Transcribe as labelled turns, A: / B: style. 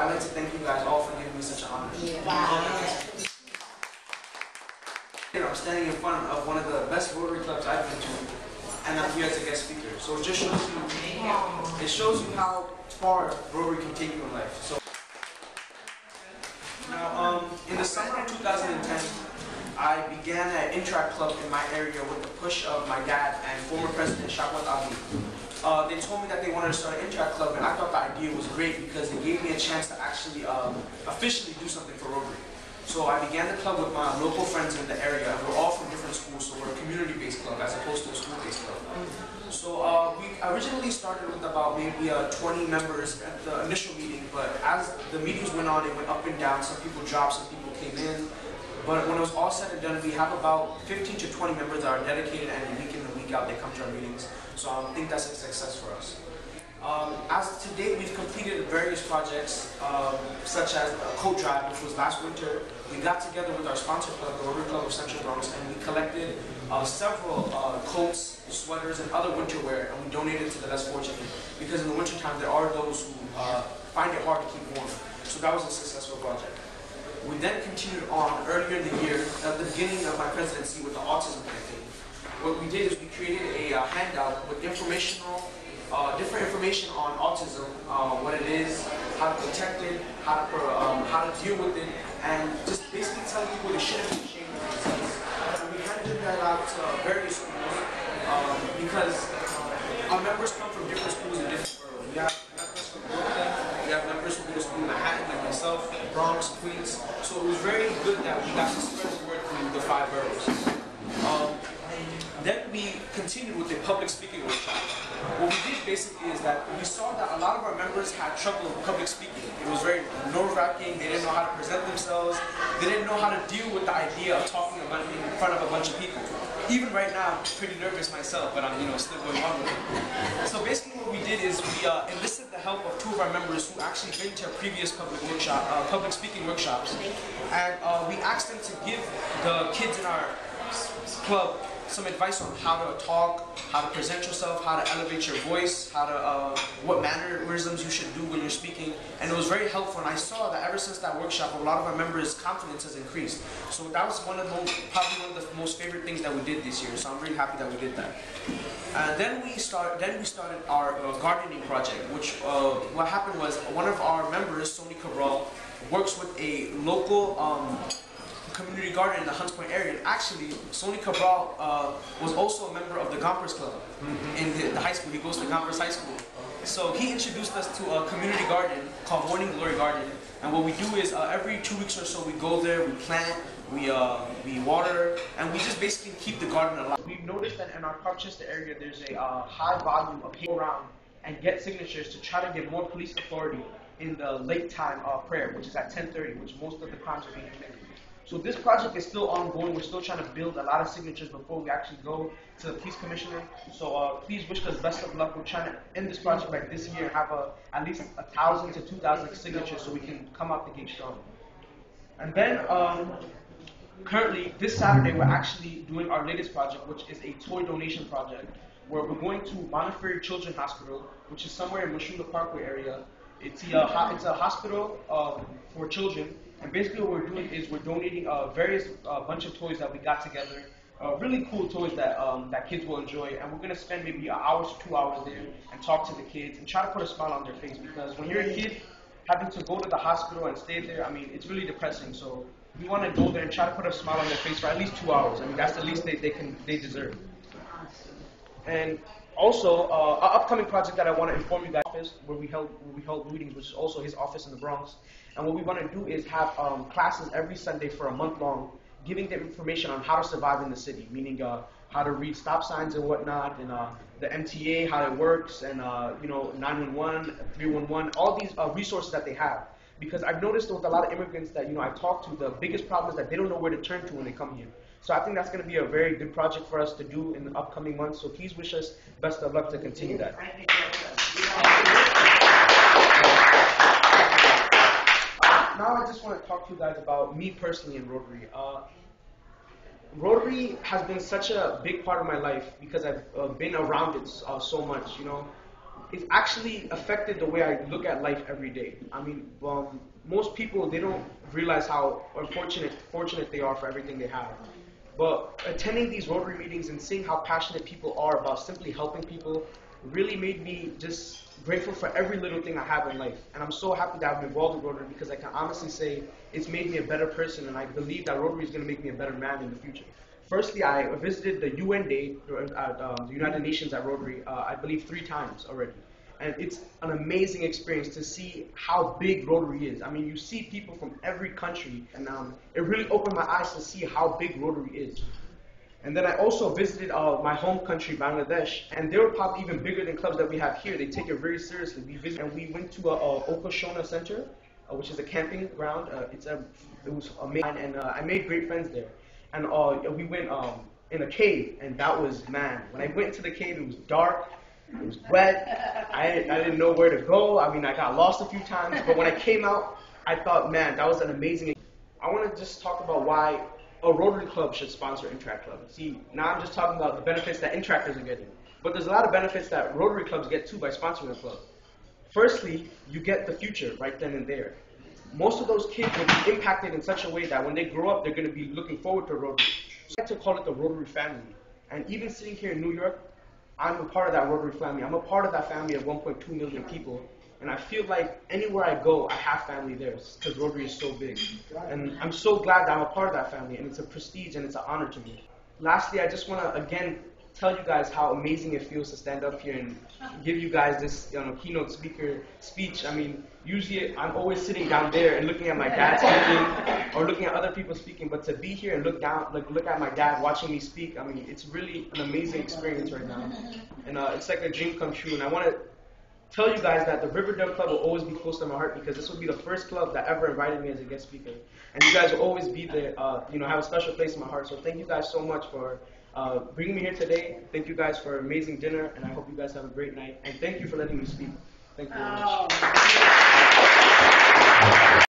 A: I'd like to thank you guys all for giving me such an honor. I'm standing in front of one of the best Rotary clubs I've been to, and I'm here as a guest speaker. So it just shows you how far Rotary can take you in life. So now, in the summer of 2010, I began an Interact club in my area with the push of my dad and former President Rashad They told me that they wanted to start an Interact club, and I thought the idea was great because it gave me a chance to actually officially do something for Rotary. So I began the club with my local friends in the area. We're all from different schools, so we're a community-based club as opposed to a school-based club. So we originally started with about maybe 20 members at the initial meeting, but as the meetings went on, it went up and down. Some people dropped, some people came in. But when it was all said and done, we have about 15 to 20 members that are dedicated, and week in and week out they come to our meetings. So I think that's a success for us. As to date, we've completed various projects, such as a coat drive, which was last winter. We got together with our sponsor club, the Rotary Club of Central Bronx, and we collected several coats, sweaters, and other winter wear, and we donated to the less fortunate. Because in the wintertime, there are those who find it hard to keep warm. So that was a successful project. We then continued on earlier in the year, at the beginning of my presidency, with the autism campaign. What we did is we created a handout with different information on autism, what it is, how to protect it, how to deal with it, and just basically telling people they shouldn't be ashamed of themselves. And we handed that out to various schools because our members come from different schools in different boroughs. We have members from Brooklyn, we have members who go to school in Manhattan, like myself, Bronx, Queens. So it was very good that we got to spread the word through the 5 boroughs. Then we continued with the public speaking workshop. What we did basically is that we saw that a lot of our members had trouble with public speaking. It was very nerve-wracking. They didn't know how to present themselves. They didn't know how to deal with the idea of talking in front of a bunch of people. Even right now, I'm pretty nervous myself, but I'm still going on with it. So basically what we did is we enlisted the help of 2 of our members who actually been to previous public speaking workshops, and we asked them to give the kids in our club some advice on how to talk, how to present yourself, how to elevate your voice, how to what mannerisms you should do when you're speaking, and it was very helpful. And I saw that ever since that workshop, a lot of our members' confidence has increased. So that was probably one of the most favorite things that we did this year. So I'm really happy that we did that. And then we started our gardening project, which what happened was one of our members, Sony Cabral, works with a local community garden in the Hunts Point area. And actually, Sony Cabral was also a member of the Gompers Club in the high school. He goes to Gompers High School. So he introduced us to a community garden called Morning Glory Garden. And what we do is every 2 weeks or so we go there, we plant, we water, and we just basically keep the garden alive. We've noticed that in our Parkchester area there's a high volume of people around and get signatures to try to get more police authority in the late time prayer, which is at 10:30, which most of the crimes are being committed. So this project is still ongoing. We're still trying to build a lot of signatures before we actually go to the police commissioner. So please wish us best of luck. We're trying to end this project by this year and have at least 1,000 to 2,000 signatures so we can come out the gate strong. And then currently this Saturday we're actually doing our latest project, which is a toy donation project, where we're going to Montefiore Children's Hospital, which is somewhere in Mashula Parkway area. It's a hospital for children. And basically what we're doing is we're donating various bunch of toys that we got together, really cool toys that kids will enjoy, and we're going to spend maybe 1 hour to 2 hours there and talk to the kids and try to put a smile on their face, because when you're a kid, having to go to the hospital and stay there, I mean, it's really depressing. So we want to go there and try to put a smile on their face for at least 2 hours. I mean, that's the least they deserve. And also, our upcoming project that I want to inform you guys is where we held meetings, which is also his office in the Bronx. And what we want to do is have classes every Sunday for a month long, giving them information on how to survive in the city, meaning how to read stop signs and whatnot, and the MTA, how it works, and 911, 311, all these resources that they have. Because I've noticed with a lot of immigrants that I've talked to, the biggest problem is that they don't know where to turn to when they come here. So I think that's going to be a very good project for us to do in the upcoming months. So please wish us best of luck to continue that. Now I just want to talk to you guys about me personally in Rotary. Rotary has been such a big part of my life because I've been around it so much. it's actually affected the way I look at life every day. I mean, most people, they don't realize how fortunate they are for everything they have. But attending these Rotary meetings and seeing how passionate people are about simply helping people really made me just grateful for every little thing I have in life. And I'm so happy that I've been involved in Rotary because I can honestly say it's made me a better person, and I believe that Rotary is going to make me a better man in the future. Firstly, I visited the UN Day at the United Nations at Rotary, I believe 3 times already. And it's an amazing experience to see how big Rotary is. I mean, you see people from every country, and it really opened my eyes to see how big Rotary is. And then I also visited my home country, Bangladesh, and they were probably even bigger than clubs that we have here. They take it very seriously. We went to Okashona Center, which is a camping ground. It was amazing, and I made great friends there. And we went in a cave, and that was, man, when I went into the cave, it was dark, it was wet, I didn't know where to go. I mean, I got lost a few times, but when I came out, I thought, man, that was an amazing. I want to just talk about why a Rotary Club should sponsor Interact Club. See, now I'm just talking about the benefits that Interactors are getting, but there's a lot of benefits that Rotary Clubs get too by sponsoring a club. Firstly, you get the future right then and there. Most of those kids will be impacted in such a way that when they grow up, they're going to be looking forward to Rotary. I like to call it the Rotary family. And even sitting here in New York, I'm a part of that Rotary family. I'm a part of that family of 1.2 million people. And I feel like anywhere I go, I have family there because Rotary is so big. And I'm so glad that I'm a part of that family, and it's a prestige and it's an honor to me. Lastly, I just want to, again, tell you guys how amazing it feels to stand up here and give you guys this keynote speaker speech. I mean, usually I'm always sitting down there and looking at my dad speaking or looking at other people speaking, but to be here and look at my dad watching me speak, I mean, it's really an amazing experience right now. And it's like a dream come true. And I want to tell you guys that the Riverdale Club will always be close to my heart because this will be the first club that ever invited me as a guest speaker. And you guys will always be there, have a special place in my heart. So thank you guys so much for bringing me here today. Thank you guys for an amazing dinner, and I hope you guys have a great night. And thank you for letting me speak. Thank you very much.